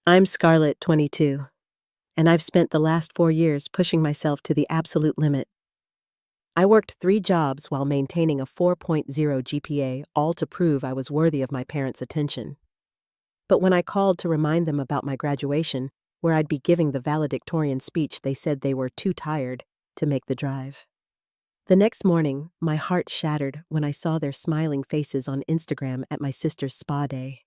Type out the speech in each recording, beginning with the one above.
I'm Scarlett, 22, and I've spent the last 4 years pushing myself to the absolute limit. I worked 3 jobs while maintaining a 4.0 GPA, all to prove I was worthy of my parents' attention. But when I called to remind them about my graduation, where I'd be giving the valedictorian speech, they said they were too tired to make the drive. The next morning, my heart shattered when I saw their smiling faces on Instagram at my sister's spa day.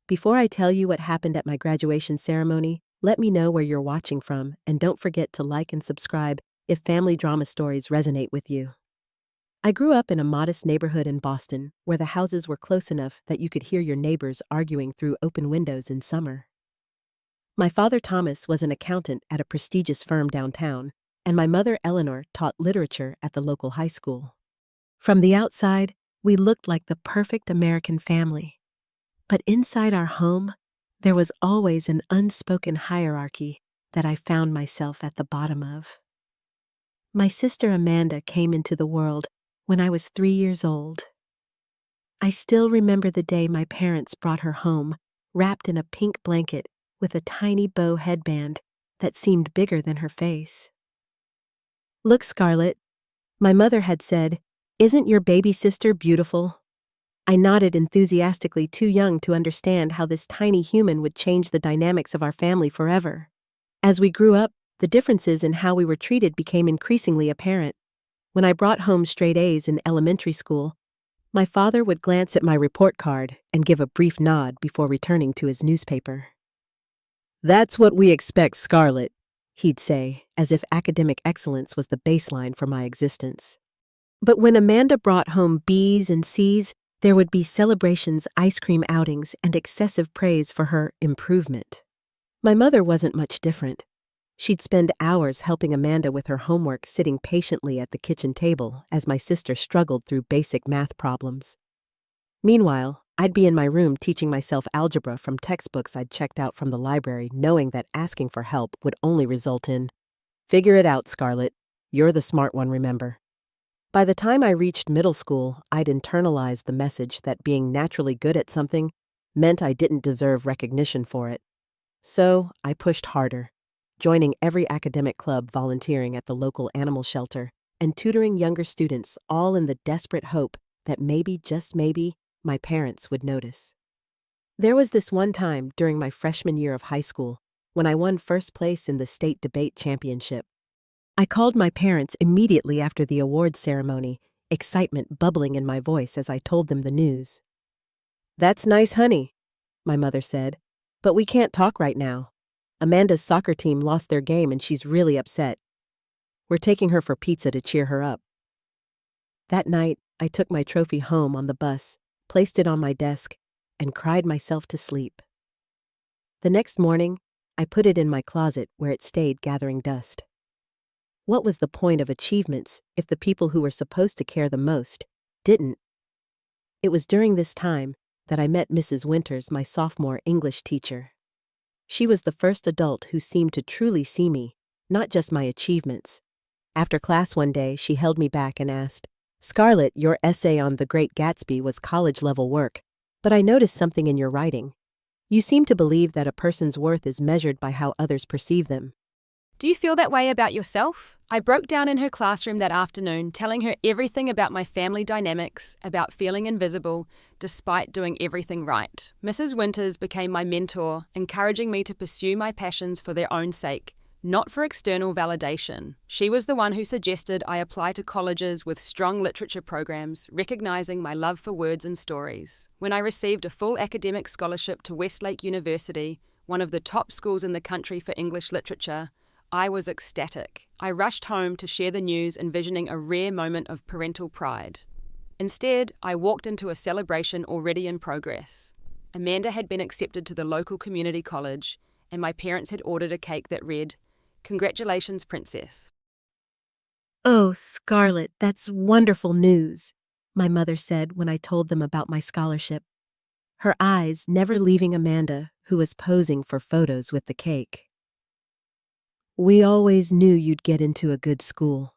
Before I tell you what happened at my graduation ceremony, let me know where you're watching from, and don't forget to like and subscribe if family drama stories resonate with you. I grew up in a modest neighborhood in Boston, where the houses were close enough that you could hear your neighbors arguing through open windows in summer. My father Thomas was an accountant at a prestigious firm downtown, and my mother Eleanor taught literature at the local high school. From the outside, we looked like the perfect American family. But inside our home, there was always an unspoken hierarchy that I found myself at the bottom of. My sister Amanda came into the world when I was 3 years old. I still remember the day my parents brought her home, wrapped in a pink blanket with a tiny bow headband that seemed bigger than her face. "Look, Scarlett," my mother had said, "isn't your baby sister beautiful?" I nodded enthusiastically, too young to understand how this tiny human would change the dynamics of our family forever. As we grew up, the differences in how we were treated became increasingly apparent. When I brought home straight A's in elementary school, my father would glance at my report card and give a brief nod before returning to his newspaper. "That's what we expect, Scarlett," he'd say, as if academic excellence was the baseline for my existence. But when Amanda brought home B's and C's, there would be celebrations, ice cream outings, and excessive praise for her improvement. My mother wasn't much different. She'd spend hours helping Amanda with her homework, sitting patiently at the kitchen table as my sister struggled through basic math problems. Meanwhile, I'd be in my room teaching myself algebra from textbooks I'd checked out from the library, knowing that asking for help would only result in, "Figure it out, Scarlett. You're the smart one, remember." By the time I reached middle school, I'd internalized the message that being naturally good at something meant I didn't deserve recognition for it. So I pushed harder, joining every academic club, volunteering at the local animal shelter, and tutoring younger students, all in the desperate hope that maybe, just maybe, my parents would notice. There was this one time during my freshman year of high school when I won first place in the state debate championship. I called my parents immediately after the awards ceremony, excitement bubbling in my voice as I told them the news. "That's nice, honey," my mother said, "but we can't talk right now. Amanda's soccer team lost their game and she's really upset. We're taking her for pizza to cheer her up." That night, I took my trophy home on the bus, placed it on my desk, and cried myself to sleep. The next morning, I put it in my closet where it stayed gathering dust. What was the point of achievements if the people who were supposed to care the most didn't? It was during this time that I met Mrs. Winters, my sophomore English teacher. She was the first adult who seemed to truly see me, not just my achievements. After class one day, she held me back and asked, "Scarlett, your essay on The Great Gatsby was college-level work, but I noticed something in your writing. You seem to believe that a person's worth is measured by how others perceive them." Do you feel that way about yourself? I broke down in her classroom that afternoon, telling her everything about my family dynamics, about feeling invisible, despite doing everything right. Mrs. Winters became my mentor, encouraging me to pursue my passions for their own sake, not for external validation. She was the one who suggested I apply to colleges with strong literature programs, recognizing my love for words and stories. When I received a full academic scholarship to Westlake University, one of the top schools in the country for English literature, I was ecstatic. I rushed home to share the news, envisioning a rare moment of parental pride. Instead, I walked into a celebration already in progress. Amanda had been accepted to the local community college, and my parents had ordered a cake that read, "Congratulations, Princess." "Oh, Scarlett, that's wonderful news," my mother said when I told them about my scholarship, her eyes never leaving Amanda, who was posing for photos with the cake. "We always knew you'd get into a good school.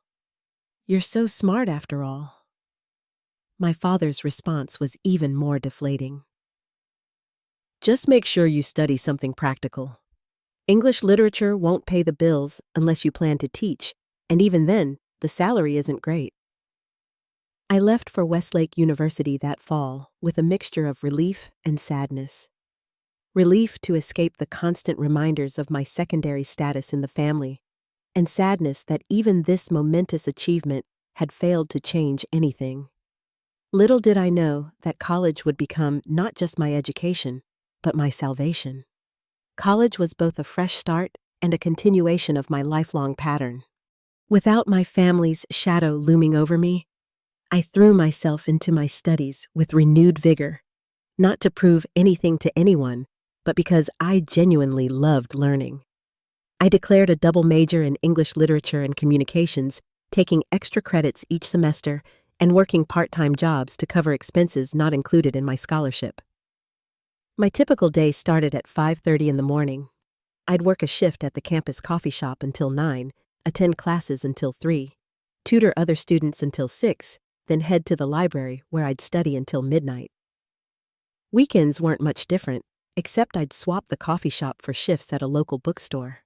You're so smart after all." My father's response was even more deflating. "Just make sure you study something practical. English literature won't pay the bills unless you plan to teach, and even then, the salary isn't great. I left for Westlake University that fall with a mixture of relief and sadness. Relief to escape the constant reminders of my secondary status in the family, and sadness that even this momentous achievement had failed to change anything. Little did I know that college would become not just my education, but my salvation. College was both a fresh start and a continuation of my lifelong pattern. Without my family's shadow looming over me, I threw myself into my studies with renewed vigor, not to prove anything to anyone, but because I genuinely loved learning. I declared a double major in English literature and communications, taking extra credits each semester and working part-time jobs to cover expenses not included in my scholarship. My typical day started at 5:30 in the morning. I'd work a shift at the campus coffee shop until 9, attend classes until 3, tutor other students until 6, then head to the library where I'd study until midnight. Weekends weren't much different, except I'd swap the coffee shop for shifts at a local bookstore.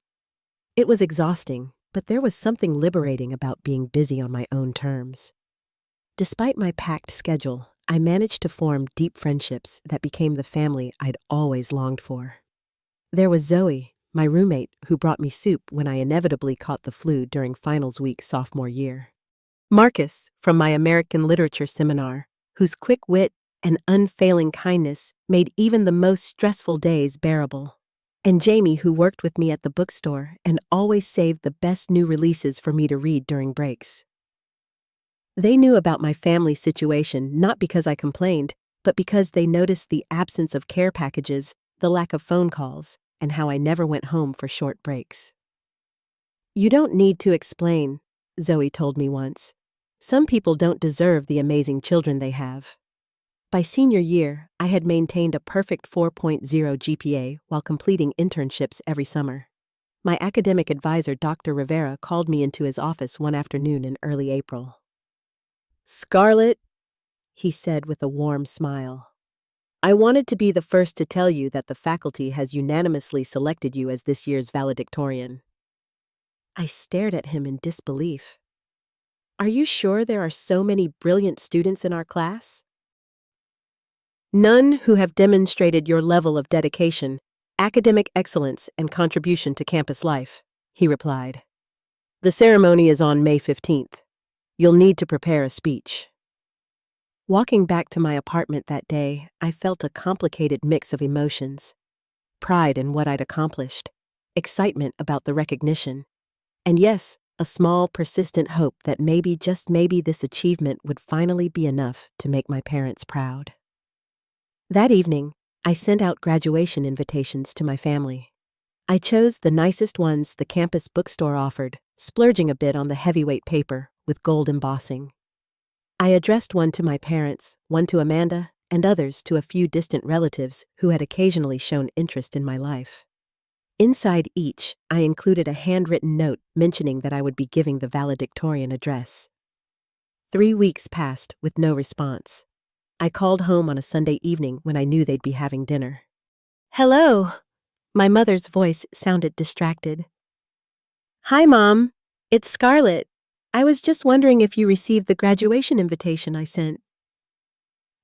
It was exhausting, but there was something liberating about being busy on my own terms. Despite my packed schedule, I managed to form deep friendships that became the family I'd always longed for. There was Zoe, my roommate, who brought me soup when I inevitably caught the flu during finals week sophomore year. Marcus, from my American literature seminar, whose quick wit and unfailing kindness made even the most stressful days bearable. And Jamie, who worked with me at the bookstore and always saved the best new releases for me to read during breaks. They knew about my family situation not because I complained, but because they noticed the absence of care packages, the lack of phone calls, and how I never went home for short breaks. "You don't need to explain," Zoe told me once. "Some people don't deserve the amazing children they have." By senior year, I had maintained a perfect 4.0 GPA while completing internships every summer. My academic advisor, Dr. Rivera, called me into his office one afternoon in early April. "Scarlett," he said with a warm smile, "I wanted to be the first to tell you that the faculty has unanimously selected you as this year's valedictorian." I stared at him in disbelief. "Are you sure there are so many brilliant students in our class?" "None who have demonstrated your level of dedication, academic excellence, and contribution to campus life," he replied. "The ceremony is on May 15th. You'll need to prepare a speech." Walking back to my apartment that day, I felt a complicated mix of emotions. Pride in what I'd accomplished, excitement about the recognition, and yes, a small, persistent hope that maybe, just maybe, this achievement would finally be enough to make my parents proud. That evening, I sent out graduation invitations to my family. I chose the nicest ones the campus bookstore offered, splurging a bit on the heavyweight paper with gold embossing. I addressed one to my parents, one to Amanda, and others to a few distant relatives who had occasionally shown interest in my life. Inside each, I included a handwritten note mentioning that I would be giving the valedictorian address. 3 weeks passed with no response. I called home on a Sunday evening when I knew they'd be having dinner. "Hello." My mother's voice sounded distracted. "Hi, Mom. It's Scarlett. I was just wondering if you received the graduation invitation I sent."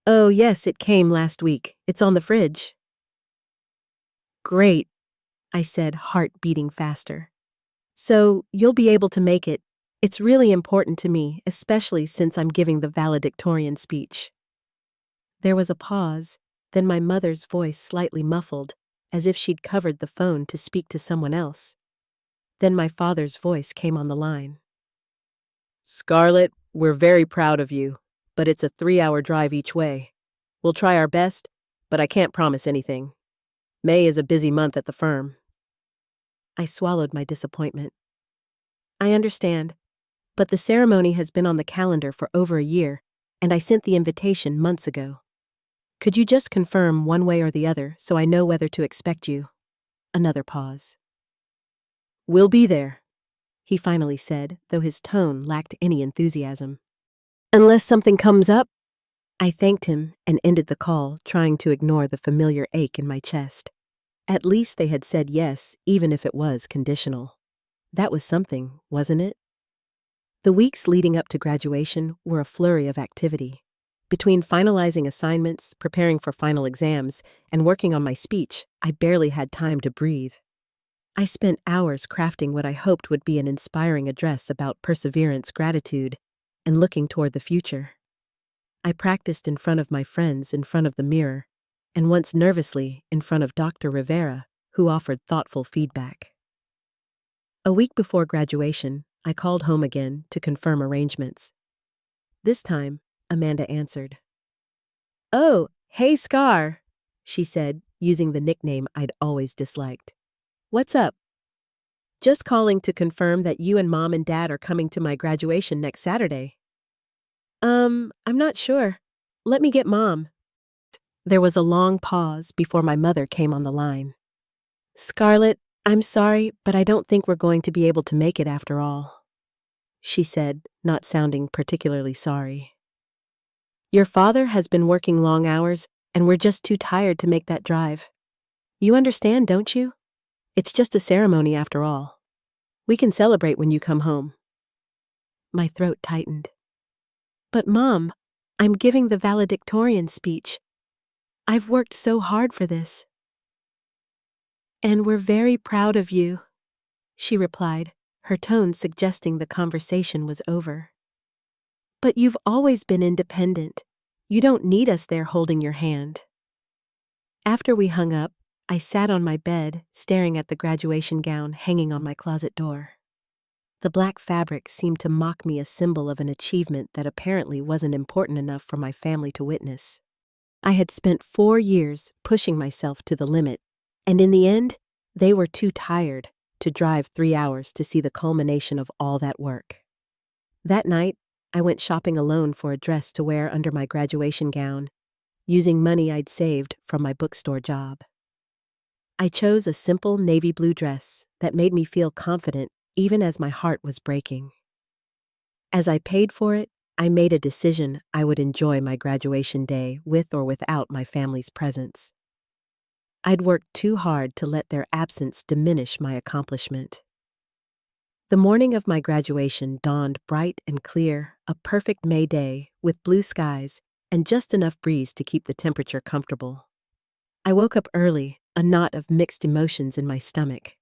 "Oh, yes, it came last week. It's on the fridge." "Great," I said, heart beating faster. "So, you'll be able to make it. It's really important to me, especially since I'm giving the valedictorian speech." There was a pause, then my mother's voice slightly muffled, as if she'd covered the phone to speak to someone else. Then my father's voice came on the line. "Scarlett, we're very proud of you, but it's a 3-hour drive each way. We'll try our best, but I can't promise anything. May is a busy month at the firm." I swallowed my disappointment. "I understand, but the ceremony has been on the calendar for over a year, and I sent the invitation months ago. Could you just confirm one way or the other so I know whether to expect you?" Another pause. "We'll be there," he finally said, though his tone lacked any enthusiasm. "Unless something comes up?" I thanked him and ended the call, trying to ignore the familiar ache in my chest. At least they had said yes, even if it was conditional. That was something, wasn't it? The weeks leading up to graduation were a flurry of activity. Between finalizing assignments, preparing for final exams, and working on my speech, I barely had time to breathe. I spent hours crafting what I hoped would be an inspiring address about perseverance, gratitude, and looking toward the future. I practiced in front of my friends, in front of the mirror, and once nervously in front of Dr. Rivera, who offered thoughtful feedback. A week before graduation, I called home again to confirm arrangements. This time, Amanda answered. "Oh, hey Scar," she said, using the nickname I'd always disliked. "What's up?" "Just calling to confirm that you and Mom and Dad are coming to my graduation next Saturday." I'm not sure. Let me get Mom." There was a long pause before my mother came on the line. "Scarlett, I'm sorry, but I don't think we're going to be able to make it after all," she said, not sounding particularly sorry. "Your father has been working long hours, and we're just too tired to make that drive. You understand, don't you? It's just a ceremony after all. We can celebrate when you come home." My throat tightened. "But Mom, I'm giving the valedictorian speech. I've worked so hard for this." "And we're very proud of you," she replied, her tone suggesting the conversation was over. "But you've always been independent. You don't need us there holding your hand." After we hung up, I sat on my bed, staring at the graduation gown hanging on my closet door. The black fabric seemed to mock me, a symbol of an achievement that apparently wasn't important enough for my family to witness. I had spent 4 years pushing myself to the limit, and in the end, they were too tired to drive 3 hours to see the culmination of all that work. That night, I went shopping alone for a dress to wear under my graduation gown, using money I'd saved from my bookstore job. I chose a simple navy blue dress that made me feel confident even as my heart was breaking. As I paid for it, I made a decision I would enjoy my graduation day with or without my family's presence. I'd worked too hard to let their absence diminish my accomplishment. The morning of my graduation dawned bright and clear, a perfect May day with blue skies and just enough breeze to keep the temperature comfortable. I woke up early, a knot of mixed emotions in my stomach.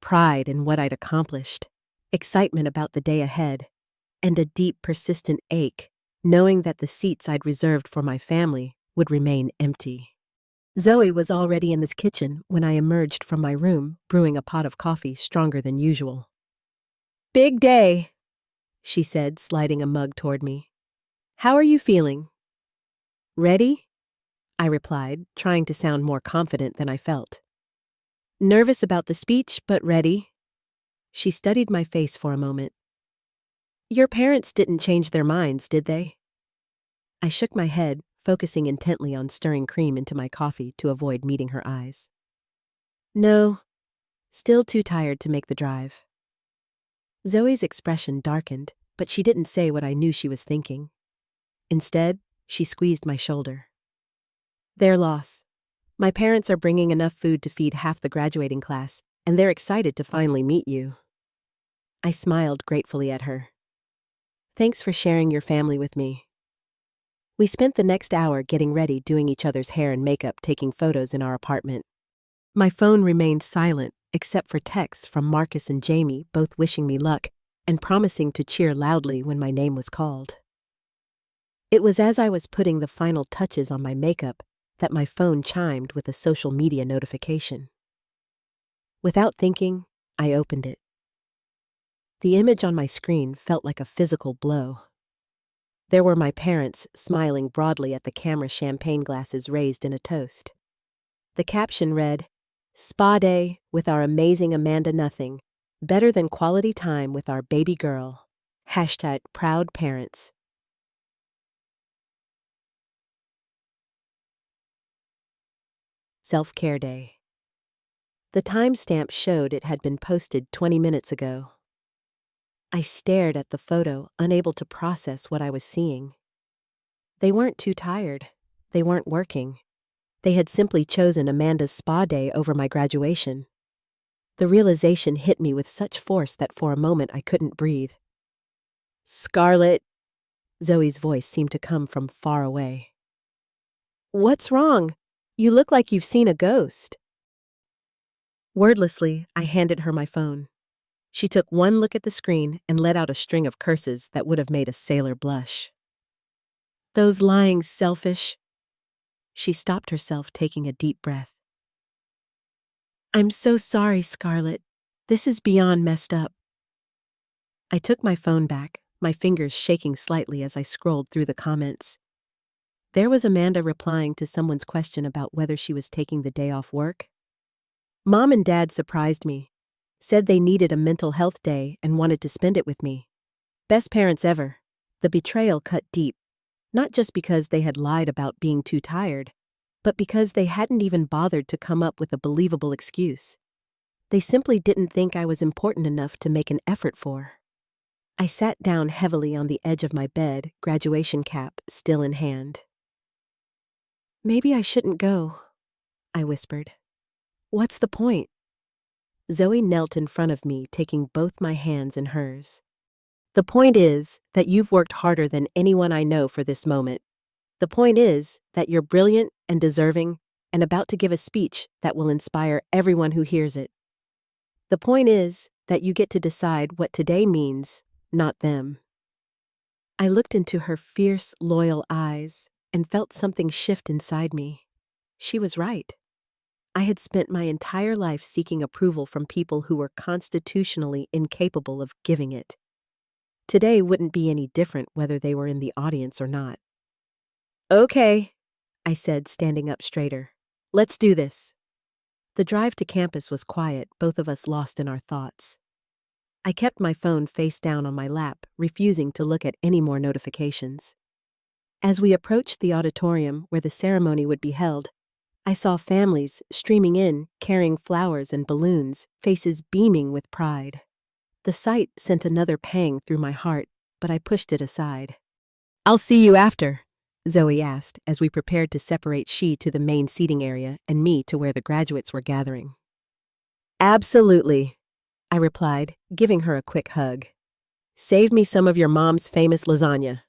Pride in what I'd accomplished, excitement about the day ahead, and a deep, persistent ache, knowing that the seats I'd reserved for my family would remain empty. Zoe was already in the kitchen when I emerged from my room, brewing a pot of coffee stronger than usual. "Big day," she said, sliding a mug toward me. "How are you feeling?" "Ready?" I replied, trying to sound more confident than I felt. "Nervous about the speech, but ready." She studied my face for a moment. "Your parents didn't change their minds, did they?" I shook my head, focusing intently on stirring cream into my coffee to avoid meeting her eyes. "No, still too tired to make the drive." Zoe's expression darkened, but she didn't say what I knew she was thinking. Instead, she squeezed my shoulder. "Their loss. My parents are bringing enough food to feed half the graduating class, and they're excited to finally meet you." I smiled gratefully at her. "Thanks for sharing your family with me." We spent the next hour getting ready, doing each other's hair and makeup, taking photos in our apartment. My phone remained silent, except for texts from Marcus and Jamie, both wishing me luck and promising to cheer loudly when my name was called. It was as I was putting the final touches on my makeup that my phone chimed with a social media notification. Without thinking, I opened it. The image on my screen felt like a physical blow. There were my parents smiling broadly at the camera, champagne glasses raised in a toast. The caption read, "Spa day with our amazing Amanda Nothing. Better than quality time with our baby girl. Hashtag proud parents." Self-care day. The timestamp showed it had been posted 20 minutes ago. I stared at the photo, unable to process what I was seeing. They weren't too tired. They weren't working. They had simply chosen Amanda's spa day over my graduation. The realization hit me with such force that for a moment I couldn't breathe. "Scarlett," Zoe's voice seemed to come from far away. "What's wrong? You look like you've seen a ghost." Wordlessly, I handed her my phone. She took one look at the screen and let out a string of curses that would have made a sailor blush. "Those lying selfish—" She stopped herself, taking a deep breath. "I'm so sorry, Scarlett. This is beyond messed up." I took my phone back, my fingers shaking slightly as I scrolled through the comments. There was Amanda replying to someone's question about whether she was taking the day off work. Mom and Dad surprised me, said they needed a mental health day and wanted to spend it with me. Best parents ever. The betrayal cut deep, not just because they had lied about being too tired, but because they hadn't even bothered to come up with a believable excuse. They simply didn't think I was important enough to make an effort for. I sat down heavily on the edge of my bed, graduation cap still in hand. "Maybe I shouldn't go," I whispered. "What's the point?" Zoe knelt in front of me, taking both my hands in hers. "The point is that you've worked harder than anyone I know for this moment. The point is that you're brilliant and deserving and about to give a speech that will inspire everyone who hears it. The point is that you get to decide what today means, not them." I looked into her fierce, loyal eyes and felt something shift inside me. She was right. I had spent my entire life seeking approval from people who were constitutionally incapable of giving it. Today wouldn't be any different whether they were in the audience or not. "Okay," I said, standing up straighter. "Let's do this." The drive to campus was quiet, both of us lost in our thoughts. I kept my phone face down on my lap, refusing to look at any more notifications. As we approached the auditorium where the ceremony would be held, I saw families streaming in, carrying flowers and balloons, faces beaming with pride. The sight sent another pang through my heart, but I pushed it aside. "I'll see you after," Zoe asked as we prepared to separate, she to the main seating area and me to where the graduates were gathering. "Absolutely," I replied, giving her a quick hug. "Save me some of your mom's famous lasagna."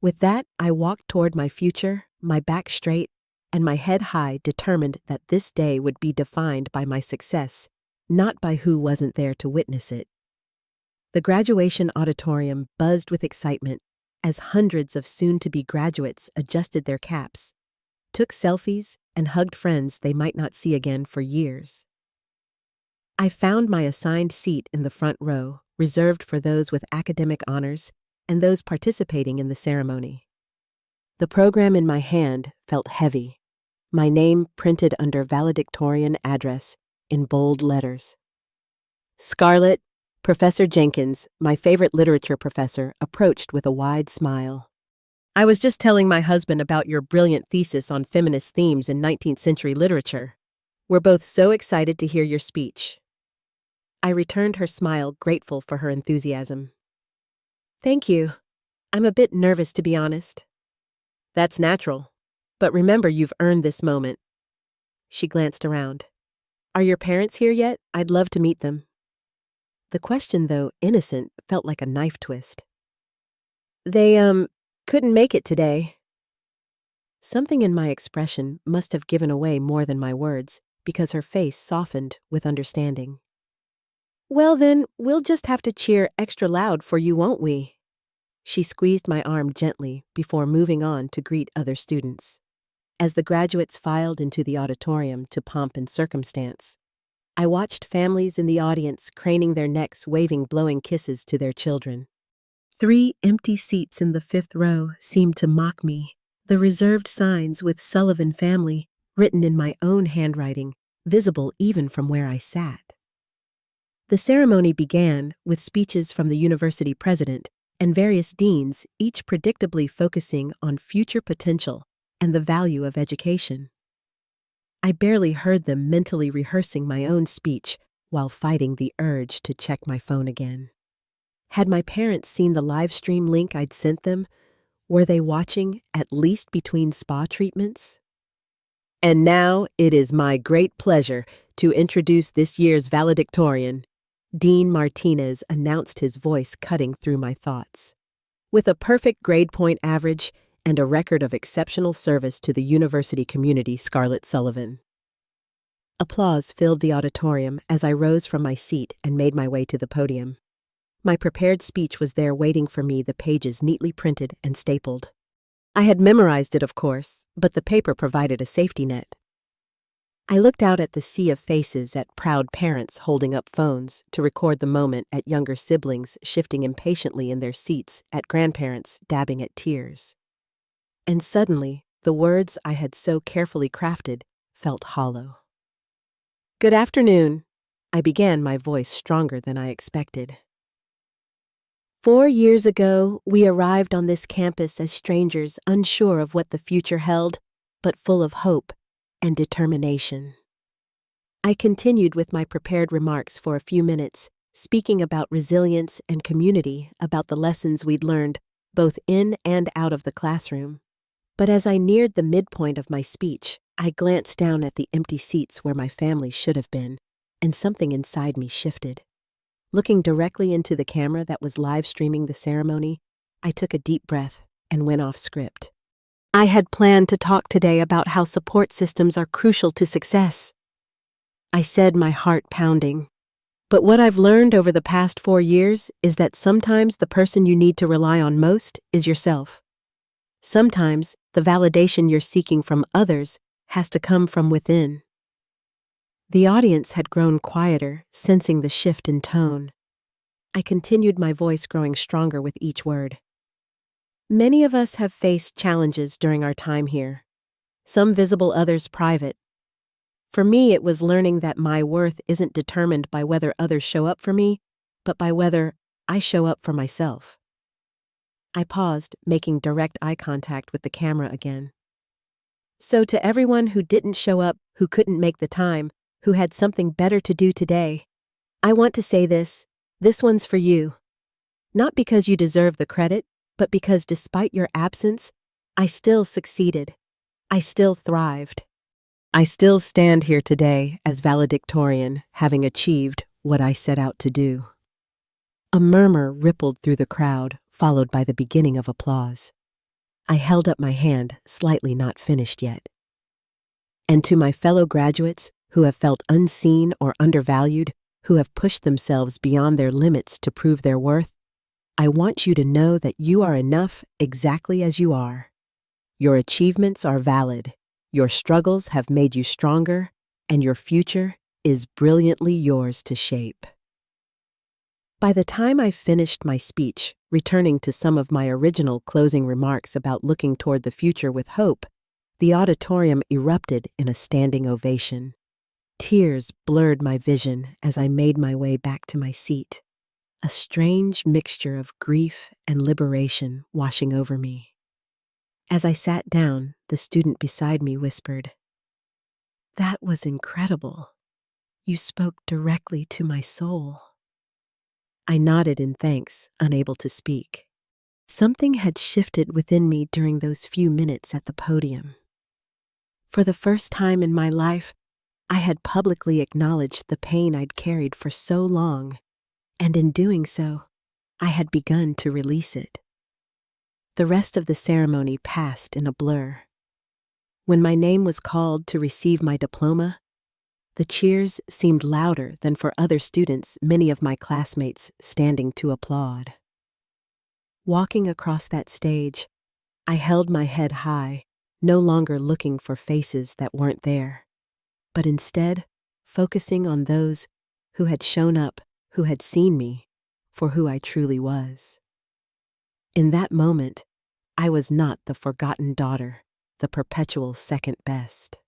With that, I walked toward my future, my back straight, and my head high, determined that this day would be defined by my success, not by who wasn't there to witness it. The graduation auditorium buzzed with excitement as hundreds of soon-to-be graduates adjusted their caps, took selfies, and hugged friends they might not see again for years. I found my assigned seat in the front row, reserved for those with academic honors and those participating in the ceremony. The program in my hand felt heavy, my name printed under valedictorian address in bold letters. Scarlett, Professor Jenkins, my favorite literature professor, approached with a wide smile. "I was just telling my husband about your brilliant thesis on feminist themes in 19th century literature. We're both so excited to hear your speech." I returned her smile, grateful for her enthusiasm. "Thank you. I'm a bit nervous, to be honest." "That's natural. But remember, you've earned this moment." She glanced around. "Are your parents here yet? I'd love to meet them." The question, though innocent, felt like a knife twist. They, couldn't make it today." Something in my expression must have given away more than my words, because her face softened with understanding. "Well then, we'll just have to cheer extra loud for you, won't we?" She squeezed my arm gently before moving on to greet other students. As the graduates filed into the auditorium to pomp and circumstance, I watched families in the audience craning their necks, waving blowing kisses to their children. 3 empty seats in the 5th row seemed to mock me, the reserved signs with Sullivan family written in my own handwriting, visible even from where I sat. The ceremony began with speeches from the university president and various deans, each predictably focusing on future potential and the value of education. I barely heard them mentally rehearsing my own speech while fighting the urge to check my phone again. Had my parents seen the live stream link I'd sent them? Were they watching, at least between spa treatments? And now it is my great pleasure to introduce this year's valedictorian. Dean Martinez announced, his voice cutting through my thoughts. With a perfect grade point average and a record of exceptional service to the university community, Scarlett Sullivan. Applause filled the auditorium as I rose from my seat and made my way to the podium. My prepared speech was there waiting for me, the pages neatly printed and stapled. I had memorized it, of course, but the paper provided a safety net. I looked out at the sea of faces, at proud parents holding up phones to record the moment, at younger siblings shifting impatiently in their seats, at grandparents dabbing at tears. And suddenly, the words I had so carefully crafted felt hollow. "Good afternoon," I began, my voice stronger than I expected. 4 years ago, we arrived on this campus as strangers, unsure of what the future held, but full of hope and determination. I continued with my prepared remarks for a few minutes, speaking about resilience and community, about the lessons we'd learned, both in and out of the classroom. But as I neared the midpoint of my speech, I glanced down at the empty seats where my family should have been, and something inside me shifted. Looking directly into the camera that was live streaming the ceremony, I took a deep breath and went off script. I had planned to talk today about how support systems are crucial to success. I said, my heart pounding. But what I've learned over the past 4 years is that sometimes the person you need to rely on most is yourself. Sometimes the validation you're seeking from others has to come from within. The audience had grown quieter, sensing the shift in tone. I continued, my voice growing stronger with each word. Many of us have faced challenges during our time here, some visible, others private. For me, it was learning that my worth isn't determined by whether others show up for me, but by whether I show up for myself. I paused, making direct eye contact with the camera again. So to everyone who didn't show up, who couldn't make the time, who had something better to do today, I want to say this one's for you. Not because you deserve the credit, but because despite your absence, I still succeeded. I still thrived. I still stand here today as valedictorian, having achieved what I set out to do. A murmur rippled through the crowd, followed by the beginning of applause. I held up my hand, slightly not finished yet. And to my fellow graduates who have felt unseen or undervalued, who have pushed themselves beyond their limits to prove their worth, I want you to know that you are enough exactly as you are. Your achievements are valid, your struggles have made you stronger, and your future is brilliantly yours to shape. By the time I finished my speech, returning to some of my original closing remarks about looking toward the future with hope, the auditorium erupted in a standing ovation. Tears blurred my vision as I made my way back to my seat, a strange mixture of grief and liberation washing over me. As I sat down, the student beside me whispered, "That was incredible. You spoke directly to my soul." I nodded in thanks, unable to speak. Something had shifted within me during those few minutes at the podium. For the first time in my life, I had publicly acknowledged the pain I'd carried for so long, and in doing so, I had begun to release it. The rest of the ceremony passed in a blur. When my name was called to receive my diploma, the cheers seemed louder than for other students, many of my classmates standing to applaud. Walking across that stage, I held my head high, no longer looking for faces that weren't there, but instead focusing on those who had shown up, who had seen me for who I truly was. In that moment, I was not the forgotten daughter, the perpetual second best.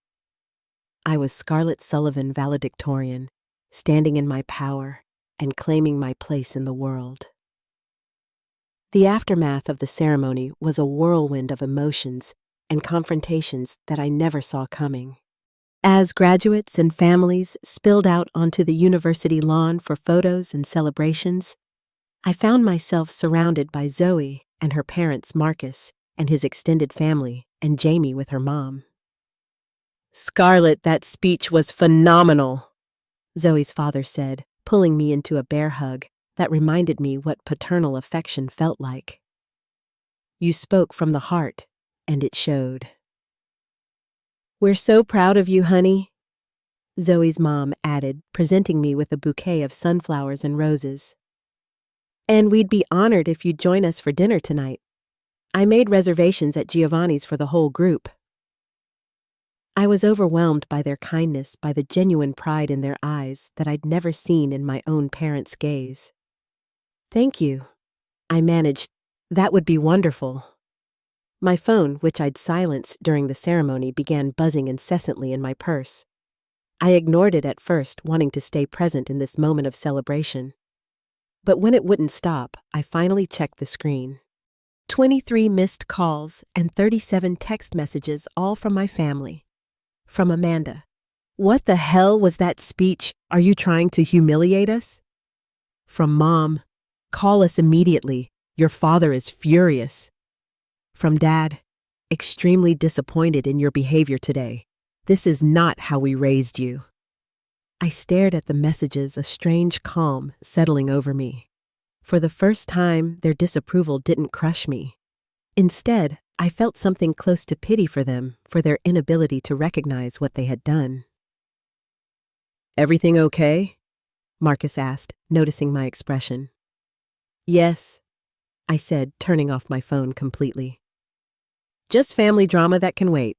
I was Scarlett Sullivan, valedictorian, standing in my power and claiming my place in the world. The aftermath of the ceremony was a whirlwind of emotions and confrontations that I never saw coming. As graduates and families spilled out onto the university lawn for photos and celebrations, I found myself surrounded by Zoe and her parents, Marcus and his extended family, and Jamie with her mom. Scarlett, that speech was phenomenal, Zoe's father said, pulling me into a bear hug that reminded me what paternal affection felt like. You spoke from the heart, and it showed. We're so proud of you, honey, Zoe's mom added, presenting me with a bouquet of sunflowers and roses. And we'd be honored if you'd join us for dinner tonight. I made reservations at Giovanni's for the whole group. I was overwhelmed by their kindness, by the genuine pride in their eyes that I'd never seen in my own parents' gaze. Thank you, I managed. That would be wonderful. My phone, which I'd silenced during the ceremony, began buzzing incessantly in my purse. I ignored it at first, wanting to stay present in this moment of celebration. But when it wouldn't stop, I finally checked the screen. 23 missed calls and 37 text messages, all from my family. From Amanda. What the hell was that speech? Are you trying to humiliate us? From Mom. Call us immediately. Your father is furious. From Dad. Extremely disappointed in your behavior today. This is not how we raised you. I stared at the messages, a strange calm settling over me. For the first time, their disapproval didn't crush me. Instead, I felt something close to pity for them, for their inability to recognize what they had done. Everything okay? Marcus asked, noticing my expression. Yes, I said, turning off my phone completely. Just family drama that can wait.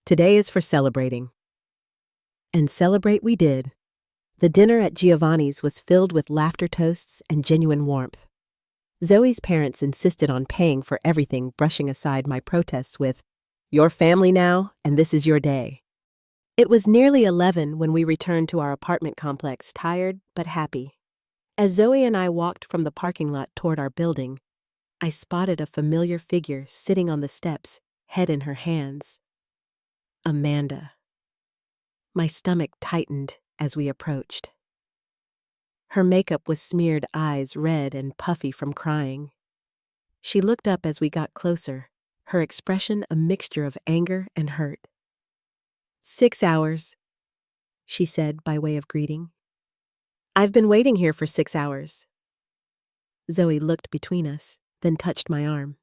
Today is for celebrating. And celebrate we did. The dinner at Giovanni's was filled with laughter toasts and genuine warmth. Zoe's parents insisted on paying for everything, brushing aside my protests with, "Your family now, and this is your day." It was nearly 11 when we returned to our apartment complex, tired but happy. As Zoe and I walked from the parking lot toward our building, I spotted a familiar figure sitting on the steps, head in her hands. Amanda. My stomach tightened as we approached. Her makeup was smeared, eyes red and puffy from crying. She looked up as we got closer, her expression a mixture of anger and hurt. 6 hours, she said by way of greeting. I've been waiting here for 6 hours. Zoe looked between us, then touched my arm.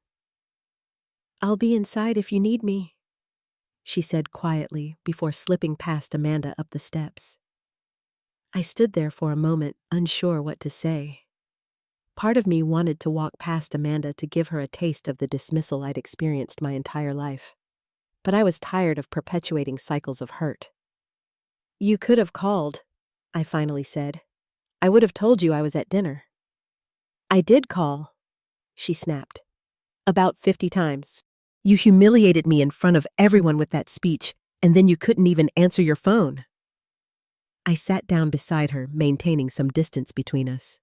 I'll be inside if you need me, she said quietly before slipping past Amanda up the steps. I stood there for a moment, unsure what to say. Part of me wanted to walk past Amanda to give her a taste of the dismissal I'd experienced my entire life. But I was tired of perpetuating cycles of hurt. You could have called, I finally said. I would have told you I was at dinner. I did call, she snapped. About 50 times. You humiliated me in front of everyone with that speech, and then you couldn't even answer your phone. I sat down beside her, maintaining some distance between us.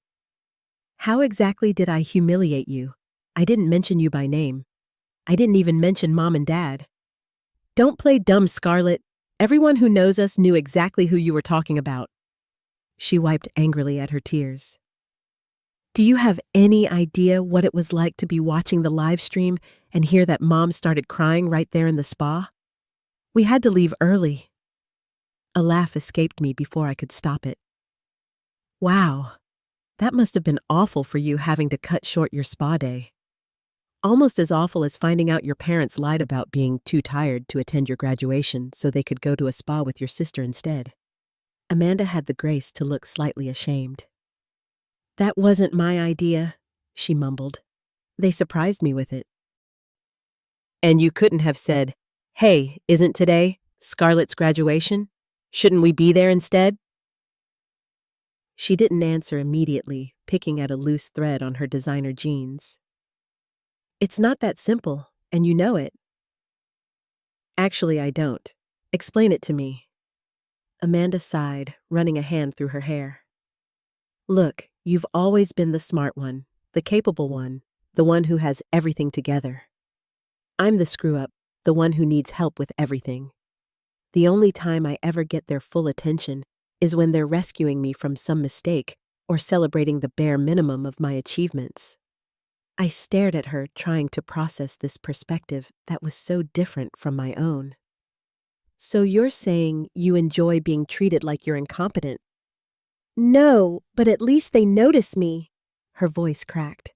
How exactly did I humiliate you? I didn't mention you by name. I didn't even mention Mom and Dad. Don't play dumb, Scarlett. Everyone who knows us knew exactly who you were talking about. She wiped angrily at her tears. Do you have any idea what it was like to be watching the live stream and hear that Mom started crying right there in the spa? We had to leave early. A laugh escaped me before I could stop it. Wow, that must have been awful for you having to cut short your spa day. Almost as awful as finding out your parents lied about being too tired to attend your graduation so they could go to a spa with your sister instead. Amanda had the grace to look slightly ashamed. That wasn't my idea, she mumbled. They surprised me with it. And you couldn't have said, hey, isn't today Scarlett's graduation? Shouldn't we be there instead? She didn't answer immediately, picking at a loose thread on her designer jeans. It's not that simple, and you know it. Actually, I don't. Explain it to me. Amanda sighed, running a hand through her hair. Look, you've always been the smart one, the capable one, the one who has everything together. I'm the screw-up, the one who needs help with everything. The only time I ever get their full attention is when they're rescuing me from some mistake or celebrating the bare minimum of my achievements. I stared at her, trying to process this perspective that was so different from my own. So you're saying you enjoy being treated like you're incompetent? No, but at least they notice me. Her voice cracked.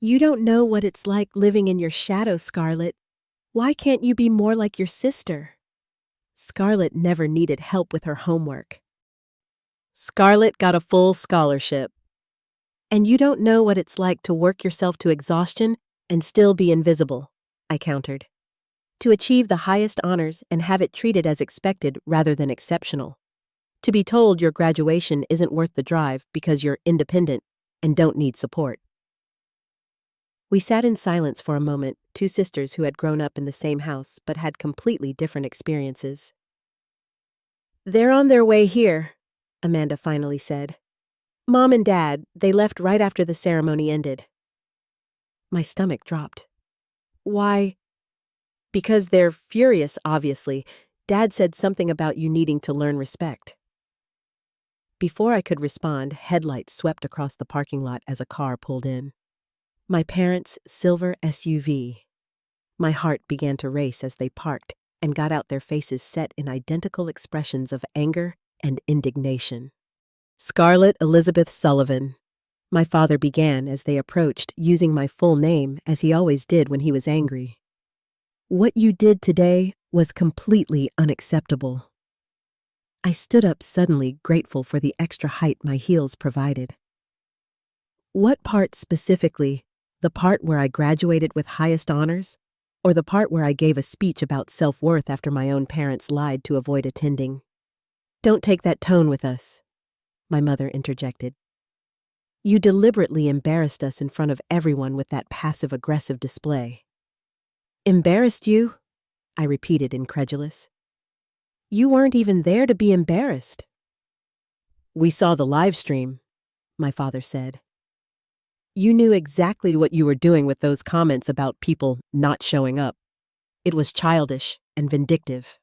You don't know what it's like living in your shadow, Scarlett. Why can't you be more like your sister? Scarlett never needed help with her homework. Scarlett got a full scholarship. And you don't know what it's like to work yourself to exhaustion and still be invisible, I countered. To achieve the highest honors and have it treated as expected rather than exceptional. To be told your graduation isn't worth the drive because you're independent and don't need support. We sat in silence for a moment, two sisters who had grown up in the same house but had completely different experiences. They're on their way here, Amanda finally said. Mom and Dad, they left right after the ceremony ended. My stomach dropped. Why? Because they're furious, obviously. Dad said something about you needing to learn respect. Before I could respond, headlights swept across the parking lot as a car pulled in. My parents' silver SUV. My heart began to race as they parked and got out, their faces set in identical expressions of anger and indignation. Scarlett Elizabeth Sullivan, my father began as they approached, using my full name as he always did when he was angry. What you did today was completely unacceptable. I stood up suddenly, grateful for the extra height my heels provided. What part specifically? The part where I graduated with highest honors? Or the part where I gave a speech about self-worth after my own parents lied to avoid attending? Don't take that tone with us, my mother interjected. You deliberately embarrassed us in front of everyone with that passive-aggressive display. Embarrassed you? I repeated, incredulous. You weren't even there to be embarrassed. We saw the live stream, my father said. You knew exactly what you were doing with those comments about people not showing up. It was childish and vindictive.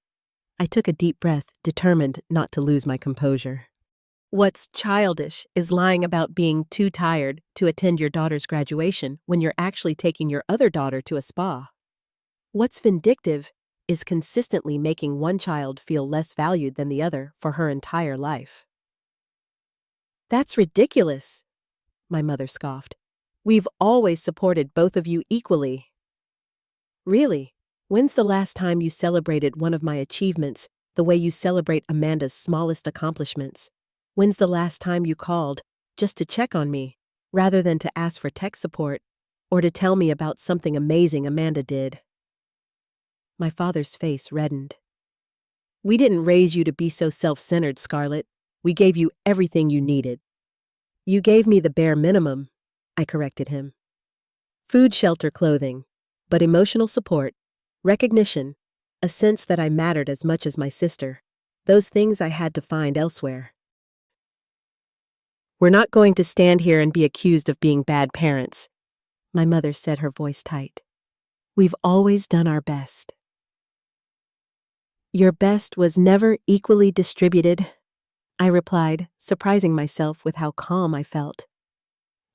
I took a deep breath, determined not to lose my composure. What's childish is lying about being too tired to attend your daughter's graduation when you're actually taking your other daughter to a spa. What's vindictive is consistently making one child feel less valued than the other for her entire life. That's ridiculous, my mother scoffed. We've always supported both of you equally. Really? When's the last time you celebrated one of my achievements the way you celebrate Amanda's smallest accomplishments? When's the last time you called just to check on me, rather than to ask for tech support or to tell me about something amazing Amanda did? My father's face reddened. We didn't raise you to be so self-centered, Scarlett. We gave you everything you needed. You gave me the bare minimum, I corrected him. Food, shelter, clothing, but emotional support, recognition, a sense that I mattered as much as my sister, those things I had to find elsewhere. We're not going to stand here and be accused of being bad parents, my mother said, her voice tight. We've always done our best. Your best was never equally distributed, I replied, surprising myself with how calm I felt.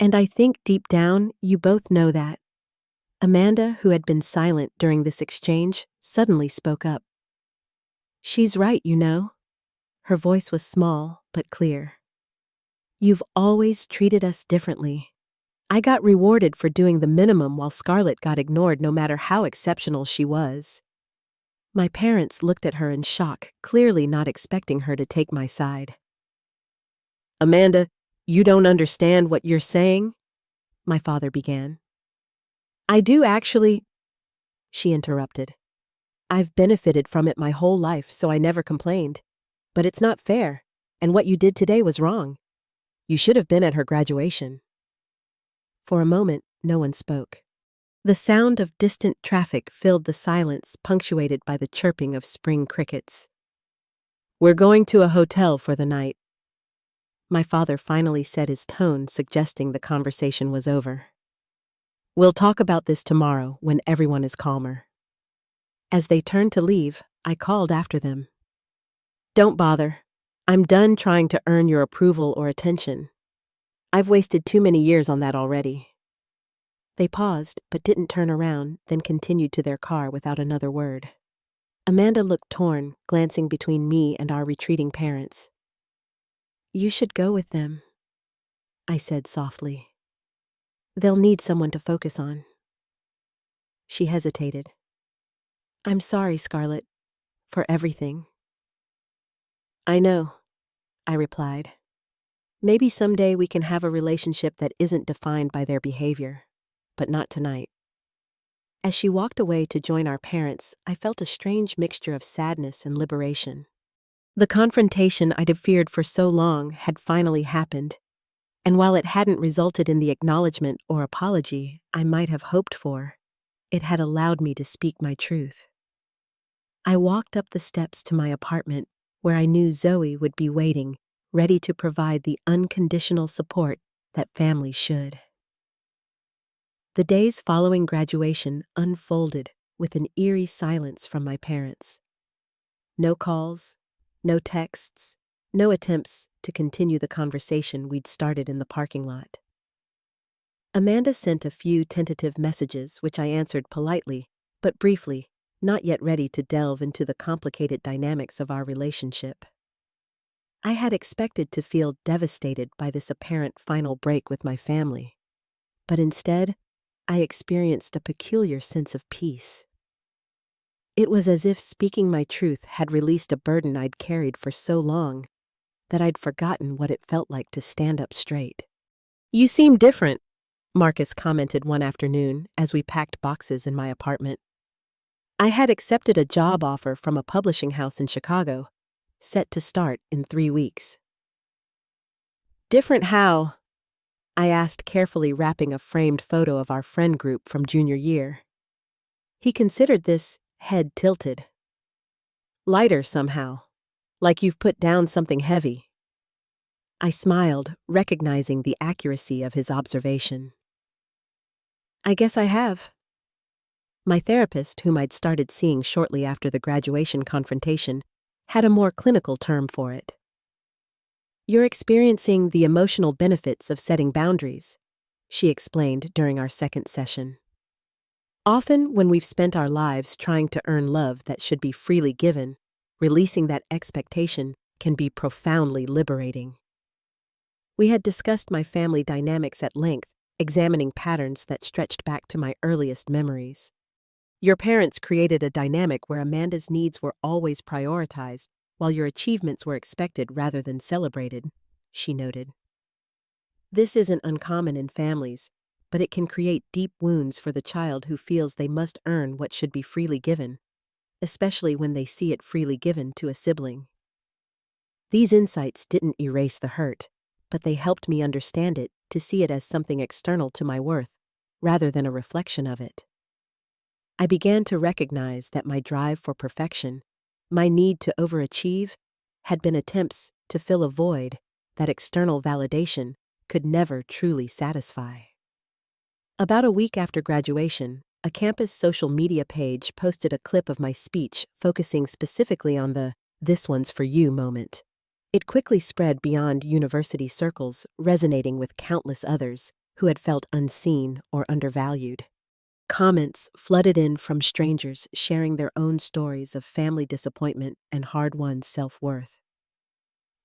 And I think deep down you both know that. Amanda, who had been silent during this exchange, suddenly spoke up. She's right, you know. Her voice was small but clear. You've always treated us differently. I got rewarded for doing the minimum while Scarlett got ignored no matter how exceptional she was. My parents looked at her in shock, clearly not expecting her to take my side. Amanda, you don't understand what you're saying? My father began. I do actually, she interrupted. I've benefited from it my whole life, so I never complained. But it's not fair, and what you did today was wrong. You should have been at her graduation. For a moment, no one spoke. The sound of distant traffic filled the silence, punctuated by the chirping of spring crickets. We're going to a hotel for the night. My father finally said, his tone suggesting the conversation was over. We'll talk about this tomorrow when everyone is calmer. As they turned to leave, I called after them. Don't bother. I'm done trying to earn your approval or attention. I've wasted too many years on that already. They paused, but didn't turn around, then continued to their car without another word. Amanda looked torn, glancing between me and our retreating parents. "You should go with them," I said softly. "They'll need someone to focus on." She hesitated. "I'm sorry, Scarlett, for everything." "I know," I replied. "Maybe someday we can have a relationship that isn't defined by their behavior, but not tonight." As she walked away to join our parents, I felt a strange mixture of sadness and liberation. The confrontation I'd have feared for so long had finally happened, and while it hadn't resulted in the acknowledgement or apology I might have hoped for, it had allowed me to speak my truth. I walked up the steps to my apartment, where I knew Zoe would be waiting, ready to provide the unconditional support that family should. The days following graduation unfolded with an eerie silence from my parents. No calls, no texts, no attempts to continue the conversation we'd started in the parking lot. Amanda sent a few tentative messages, which I answered politely, but briefly, not yet ready to delve into the complicated dynamics of our relationship. I had expected to feel devastated by this apparent final break with my family, but instead, I experienced a peculiar sense of peace. It was as if speaking my truth had released a burden I'd carried for so long that I'd forgotten what it felt like to stand up straight. "You seem different," Marcus commented one afternoon as we packed boxes in my apartment. I had accepted a job offer from a publishing house in Chicago, set to start in 3 weeks. "Different how?" I asked, carefully wrapping a framed photo of our friend group from junior year. He considered this head tilted. "Lighter somehow, like you've put down something heavy." I smiled, recognizing the accuracy of his observation. "I guess I have." My therapist, whom I'd started seeing shortly after the graduation confrontation, had a more clinical term for it. "You're experiencing the emotional benefits of setting boundaries," she explained during our second session. Often, when we've spent our lives trying to earn love that should be freely given, releasing that expectation can be profoundly liberating. We had discussed my family dynamics at length, examining patterns that stretched back to my earliest memories. "Your parents created a dynamic where Amanda's needs were always prioritized, while your achievements were expected rather than celebrated," she noted. "This isn't uncommon in families, but it can create deep wounds for the child who feels they must earn what should be freely given, especially when they see it freely given to a sibling." These insights didn't erase the hurt, but they helped me understand it, to see it as something external to my worth, rather than a reflection of it. I began to recognize that my drive for perfection, my need to overachieve, had been attempts to fill a void that external validation could never truly satisfy. About a week after graduation, a campus social media page posted a clip of my speech focusing specifically on the "this one's for you" moment. It quickly spread beyond university circles, resonating with countless others who had felt unseen or undervalued. Comments flooded in from strangers sharing their own stories of family disappointment and hard-won self-worth.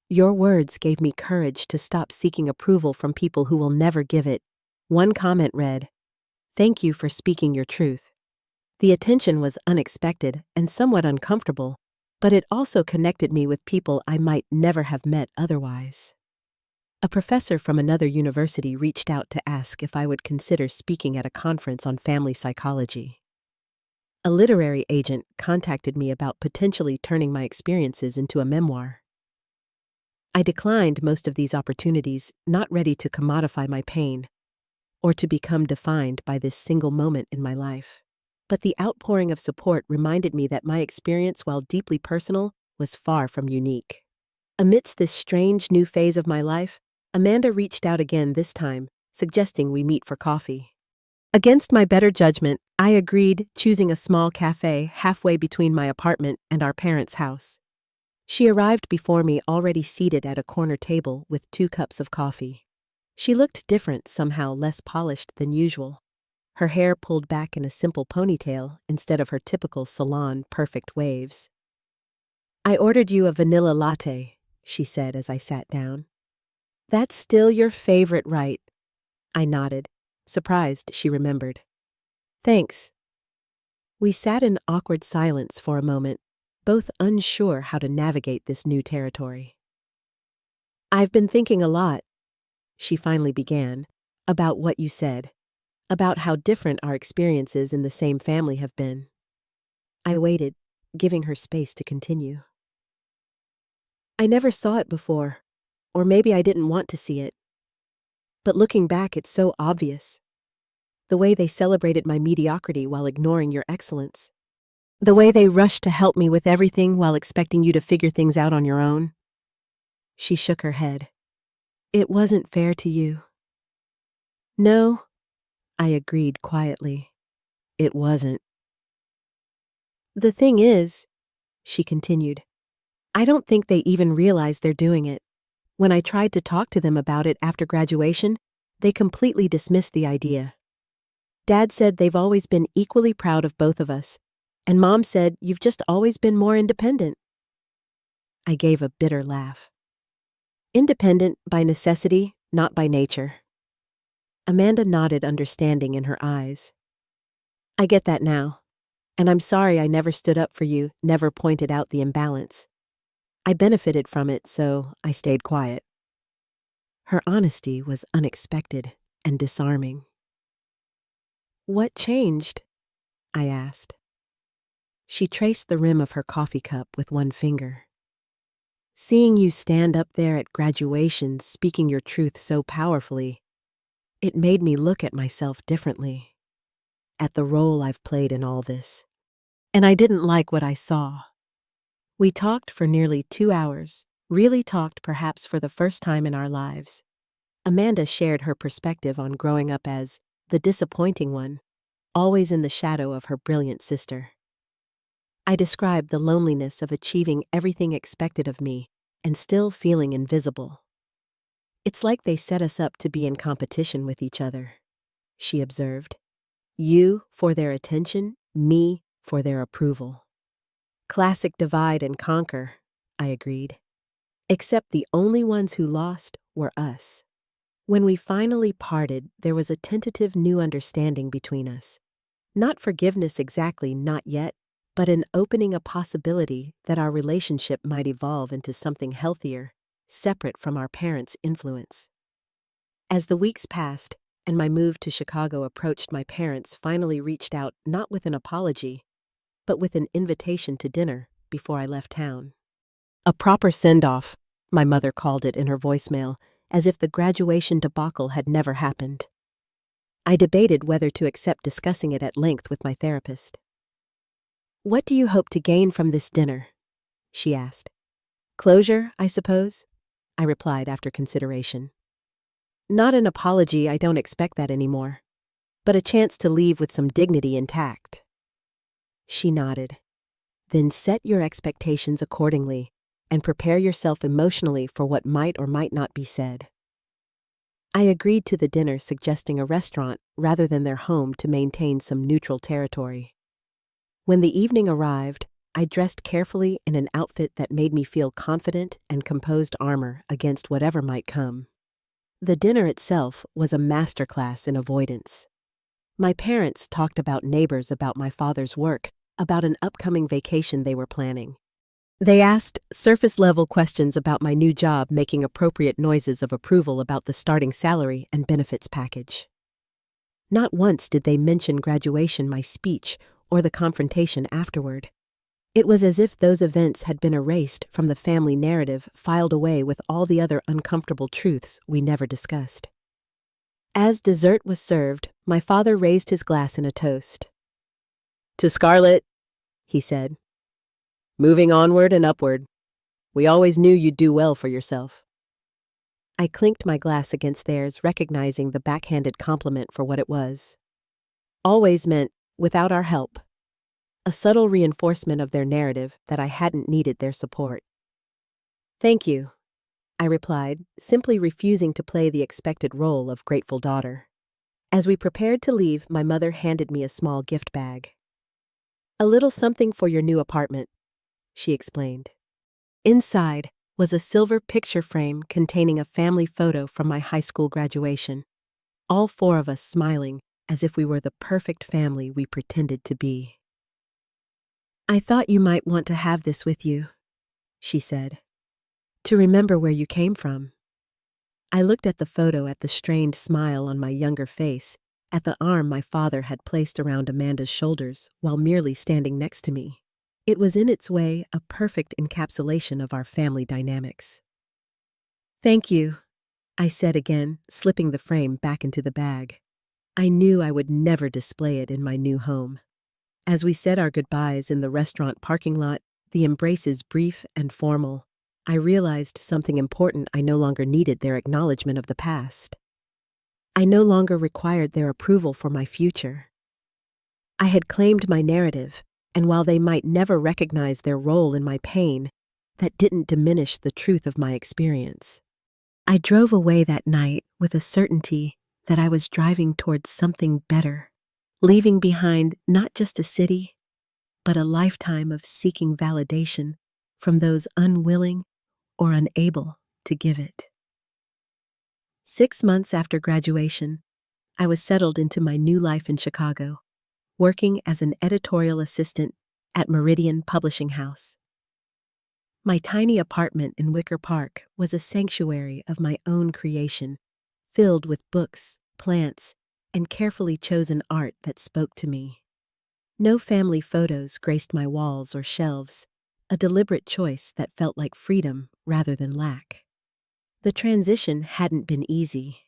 "Your words gave me courage to stop seeking approval from people who will never give it." One comment read, "Thank you for speaking your truth." The attention was unexpected and somewhat uncomfortable, but it also connected me with people I might never have met otherwise. A professor from another university reached out to ask if I would consider speaking at a conference on family psychology. A literary agent contacted me about potentially turning my experiences into a memoir. I declined most of these opportunities, not ready to commodify my pain or to become defined by this single moment in my life. But the outpouring of support reminded me that my experience, while deeply personal, was far from unique. Amidst this strange new phase of my life, Amanda reached out again this time, suggesting we meet for coffee. Against my better judgment, I agreed, choosing a small cafe halfway between my apartment and our parents' house. She arrived before me, already seated at a corner table with 2 cups of coffee. She looked different, somehow less polished than usual. her hair pulled back in a simple ponytail instead of her typical salon perfect waves. "I ordered you a vanilla latte," she said as I sat down. "That's still your favorite, right?" I nodded, surprised she remembered. "Thanks." We sat in awkward silence for a moment, both unsure how to navigate this new territory. "I've been thinking a lot," she finally began, "about what you said, about how different our experiences in the same family have been." I waited, giving her space to continue. "I never saw it before, or maybe I didn't want to see it. But looking back, it's so obvious. The way they celebrated my mediocrity while ignoring your excellence. The way they rushed to help me with everything while expecting you to figure things out on your own." She shook her head. "It wasn't fair to you." "No," I agreed quietly. "It wasn't." "The thing is," she continued, "I don't think they even realize they're doing it. When I tried to talk to them about it after graduation, they completely dismissed the idea. Dad said they've always been equally proud of both of us, and Mom said you've just always been more independent." I gave a bitter laugh. "Independent by necessity, not by nature." Amanda nodded understanding in her eyes. "I get that now, and I'm sorry I never stood up for you, never pointed out the imbalance. I benefited from it, so I stayed quiet." Her honesty was unexpected and disarming. "What changed?" I asked. She traced the rim of her coffee cup with one finger. "Seeing you stand up there at graduation speaking your truth so powerfully, it made me look at myself differently, at the role I've played in all this. And I didn't like what I saw." We talked for nearly 2 hours, really talked perhaps for the first time in our lives. Amanda shared her perspective on growing up as the disappointing one, always in the shadow of her brilliant sister. I described the loneliness of achieving everything expected of me and still feeling invisible. "It's like they set us up to be in competition with each other," she observed. "You for their attention, me for their approval." "Classic divide and conquer," I agreed. "Except the only ones who lost were us." When we finally parted, there was a tentative new understanding between us. Not forgiveness exactly, not yet, but an opening a possibility that our relationship might evolve into something healthier, separate from our parents' influence. As the weeks passed and my move to Chicago approached, my parents finally reached out not with an apology, but with an invitation to dinner before I left town. "A proper send-off," my mother called it in her voicemail, as if the graduation debacle had never happened. I debated whether to accept discussing it at length with my therapist. "What do you hope to gain from this dinner?" she asked. "Closure, I suppose," I replied after consideration. "Not an apology, I don't expect that anymore, but a chance to leave with some dignity intact." She nodded. "Then set your expectations accordingly and prepare yourself emotionally for what might or might not be said." I agreed to the dinner, suggesting a restaurant rather than their home to maintain some neutral territory. When the evening arrived, I dressed carefully in an outfit that made me feel confident and composed armor against whatever might come. The dinner itself was a masterclass in avoidance. My parents talked about neighbors, about my father's work, about an upcoming vacation they were planning. They asked surface-level questions about my new job, making appropriate noises of approval about the starting salary and benefits package. Not once did they mention graduation, my speech, or the confrontation afterward. It was as if those events had been erased from the family narrative, filed away with all the other uncomfortable truths we never discussed. As dessert was served, my father raised his glass in a toast. "To Scarlett," he said. "Moving onward and upward. We always knew you'd do well for yourself." I clinked my glass against theirs, recognizing the backhanded compliment for what it was. Always meant, without our help. A subtle reinforcement of their narrative that I hadn't needed their support. "Thank you," I replied, simply refusing to play the expected role of grateful daughter. As we prepared to leave, my mother handed me a small gift bag. "A little something for your new apartment," she explained. Inside was a silver picture frame containing a family photo from my high school graduation. All four of us smiling as if we were the perfect family we pretended to be. "I thought you might want to have this with you," she said, "to remember where you came from." I looked at the photo, at the strained smile on my younger face, at the arm my father had placed around Amanda's shoulders while merely standing next to me. It was in its way a perfect encapsulation of our family dynamics. "Thank you," I said again, slipping the frame back into the bag. I knew I would never display it in my new home. As we said our goodbyes in the restaurant parking lot, the embraces brief and formal, I realized something important. I no longer needed their acknowledgement of the past. I no longer required their approval for my future. I had claimed my narrative, and while they might never recognize their role in my pain, that didn't diminish the truth of my experience. I drove away that night with a certainty that I was driving towards something better, leaving behind not just a city, but a lifetime of seeking validation from those unwilling or unable to give it. 6 months after graduation, I was settled into my new life in Chicago, working as an editorial assistant at Meridian Publishing House. My tiny apartment in Wicker Park was a sanctuary of my own creation, filled with books, plants, and carefully chosen art that spoke to me. No family photos graced my walls or shelves, a deliberate choice that felt like freedom rather than lack. The transition hadn't been easy.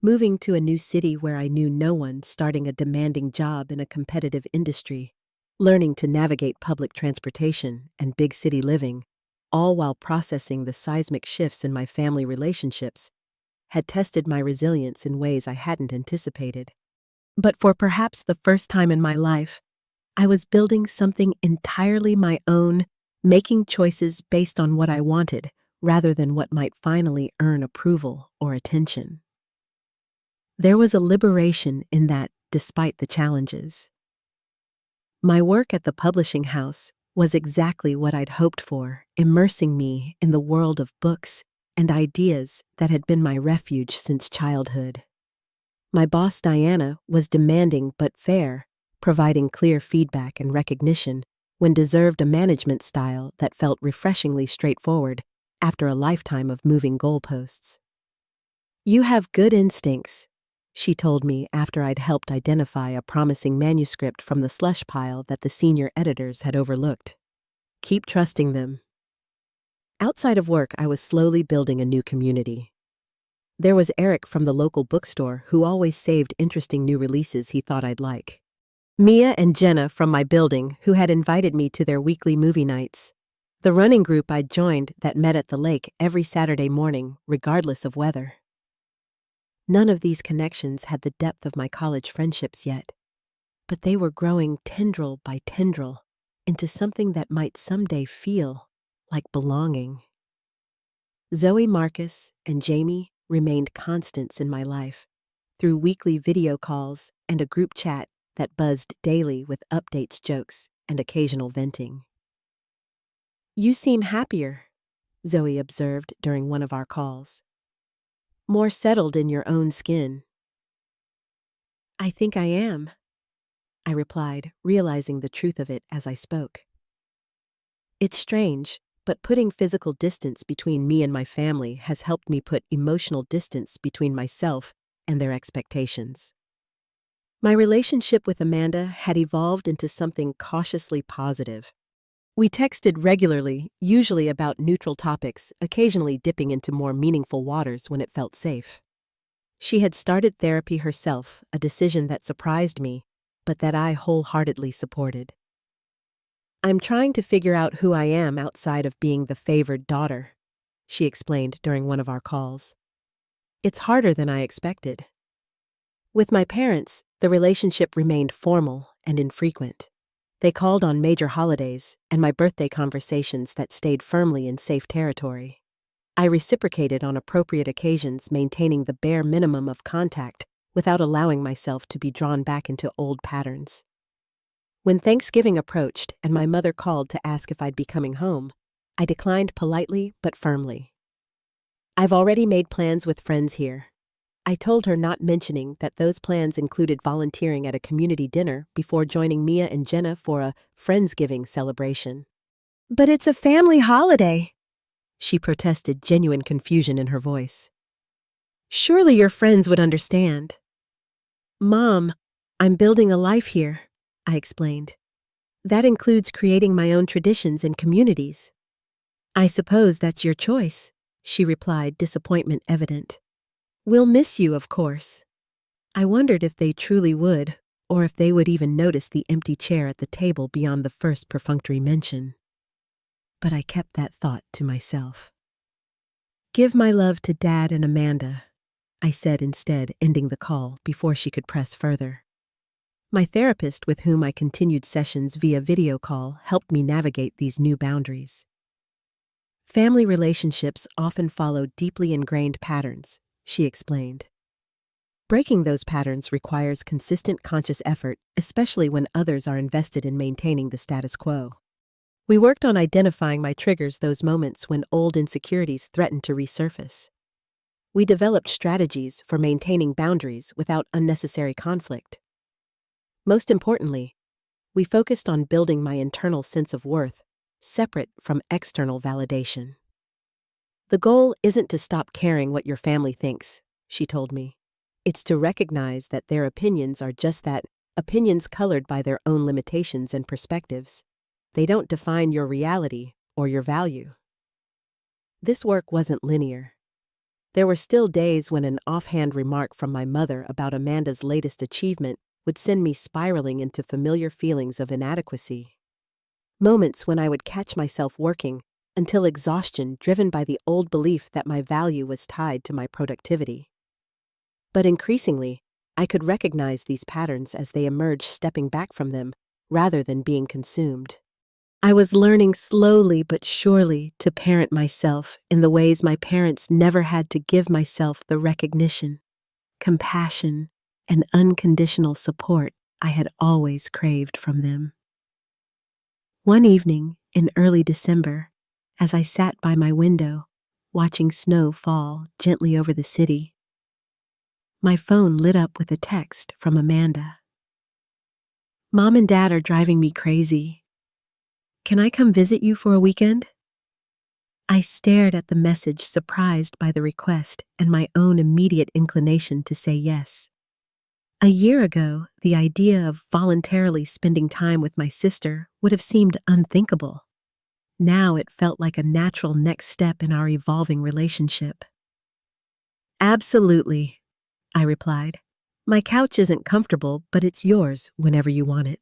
Moving to a new city where I knew no one, starting a demanding job in a competitive industry, learning to navigate public transportation and big city living, all while processing the seismic shifts in my family relationships, had tested my resilience in ways I hadn't anticipated. But for perhaps the first time in my life, I was building something entirely my own, making choices based on what I wanted rather than what might finally earn approval or attention. There was a liberation in that, despite the challenges. My work at the publishing house was exactly what I'd hoped for, immersing me in the world of books and ideas that had been my refuge since childhood. My boss, Diana, was demanding but fair, providing clear feedback and recognition when deserved, a management style that felt refreshingly straightforward after a lifetime of moving goalposts. "You have good instincts," she told me after I'd helped identify a promising manuscript from the slush pile that the senior editors had overlooked. "Keep trusting them." Outside of work, I was slowly building a new community. There was Eric from the local bookstore, who always saved interesting new releases he thought I'd like. Mia and Jenna from my building, who had invited me to their weekly movie nights. The running group I'd joined that met at the lake every Saturday morning, regardless of weather. None of these connections had the depth of my college friendships yet, but they were growing tendril by tendril into something that might someday feel like belonging. Zoe, Marcus, and Jamie remained constants in my life, through weekly video calls and a group chat that buzzed daily with updates, jokes, and occasional venting. "You seem happier," Zoe observed during one of our calls. "More settled in your own skin." "I think I am," I replied, realizing the truth of it as I spoke. It's strange, but putting physical distance between me and my family has helped me put emotional distance between myself and their expectations. My relationship with Amanda had evolved into something cautiously positive. We texted regularly, usually about neutral topics, occasionally dipping into more meaningful waters when it felt safe. She had started therapy herself, a decision that surprised me, but that I wholeheartedly supported. "I'm trying to figure out who I am outside of being the favored daughter," she explained during one of our calls. "It's harder than I expected." With my parents, the relationship remained formal and infrequent. They called on major holidays and my birthday conversations that stayed firmly in safe territory. I reciprocated on appropriate occasions, maintaining the bare minimum of contact without allowing myself to be drawn back into old patterns. When Thanksgiving approached and my mother called to ask if I'd be coming home, I declined politely but firmly. "I've already made plans with friends here," I told her, not mentioning that those plans included volunteering at a community dinner before joining Mia and Jenna for a Friendsgiving celebration. "But it's a family holiday," she protested, genuine confusion in her voice. "Surely your friends would understand." "Mom, I'm building a life here," I explained. "That includes creating my own traditions and communities." "I suppose that's your choice," she replied, disappointment evident. "We'll miss you, of course." I wondered if they truly would, or if they would even notice the empty chair at the table beyond the first perfunctory mention. But I kept that thought to myself. "Give my love to Dad and Amanda," I said instead, ending the call before she could press further. My therapist, with whom I continued sessions via video call, helped me navigate these new boundaries. Family relationships often follow deeply ingrained patterns, she explained. Breaking those patterns requires consistent conscious effort, especially when others are invested in maintaining the status quo. We worked on identifying my triggers, those moments when old insecurities threatened to resurface. We developed strategies for maintaining boundaries without unnecessary conflict. Most importantly, we focused on building my internal sense of worth, separate from external validation. "The goal isn't to stop caring what your family thinks," she told me. "It's to recognize that their opinions are just that, opinions colored by their own limitations and perspectives. They don't define your reality or your value." This work wasn't linear. There were still days when an offhand remark from my mother about Amanda's latest achievement would send me spiraling into familiar feelings of inadequacy. Moments when I would catch myself working until exhaustion, driven by the old belief that my value was tied to my productivity. But increasingly, I could recognize these patterns as they emerged, stepping back from them rather than being consumed. I was learning slowly but surely to parent myself in the ways my parents never had to give myself the recognition, compassion, and unconditional support I had always craved from them. One evening in early December, as I sat by my window, watching snow fall gently over the city, my phone lit up with a text from Amanda. "Mom and Dad are driving me crazy. Can I come visit you for a weekend?" I stared at the message, surprised by the request and my own immediate inclination to say yes. A year ago, the idea of voluntarily spending time with my sister would have seemed unthinkable. Now it felt like a natural next step in our evolving relationship. "Absolutely," I replied. "My couch isn't comfortable, but it's yours whenever you want it."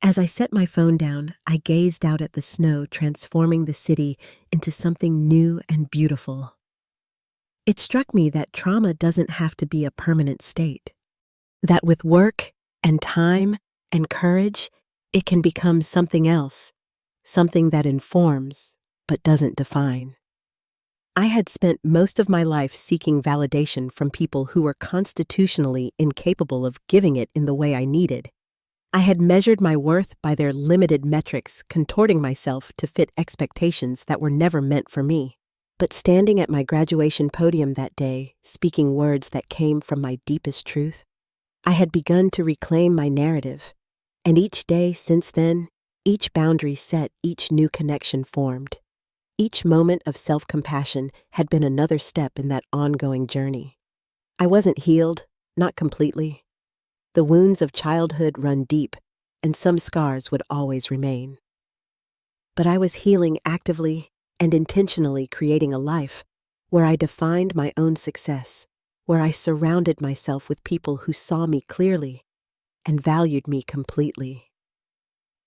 As I set my phone down, I gazed out at the snow, transforming the city into something new and beautiful. It struck me that trauma doesn't have to be a permanent state. That with work and time and courage, it can become something else, something that informs but doesn't define. I had spent most of my life seeking validation from people who were constitutionally incapable of giving it in the way I needed. I had measured my worth by their limited metrics, contorting myself to fit expectations that were never meant for me. But standing at my graduation podium that day, speaking words that came from my deepest truth, I had begun to reclaim my narrative. And each day since then, each boundary set, each new connection formed. Each moment of self-compassion had been another step in that ongoing journey. I wasn't healed, not completely. The wounds of childhood run deep, and some scars would always remain. But I was healing actively and intentionally, creating a life where I defined my own success, where I surrounded myself with people who saw me clearly and valued me completely.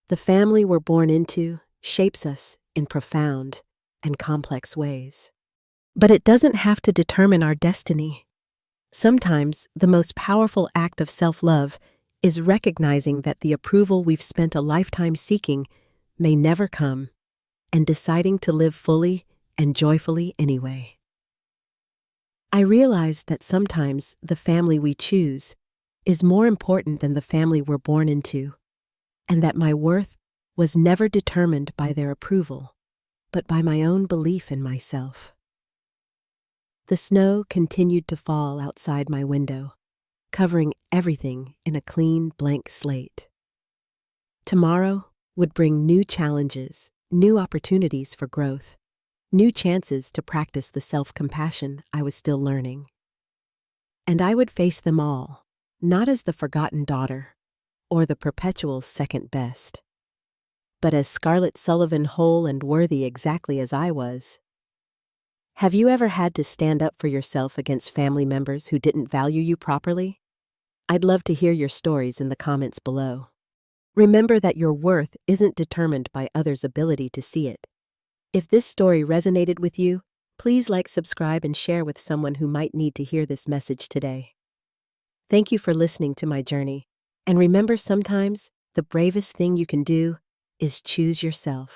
The family we're born into shapes us in profound and complex ways. But it doesn't have to determine our destiny. Sometimes the most powerful act of self-love is recognizing that the approval we've spent a lifetime seeking may never come, and deciding to live fully and joyfully anyway. I realized that sometimes the family we choose is more important than the family we're born into, and that my worth was never determined by their approval, but by my own belief in myself. The snow continued to fall outside my window, covering everything in a clean, blank slate. Tomorrow would bring new challenges, new opportunities for growth, new chances to practice the self-compassion I was still learning. And I would face them all, not as the forgotten daughter or the perpetual second best, but as Scarlett Sullivan, whole and worthy exactly as I was. Have you ever had to stand up for yourself against family members who didn't value you properly? I'd love to hear your stories in the comments below. Remember that your worth isn't determined by others' ability to see it. If this story resonated with you, please like, subscribe, and share with someone who might need to hear this message today. Thank you for listening to my journey. And remember, sometimes the bravest thing you can do is choose yourself.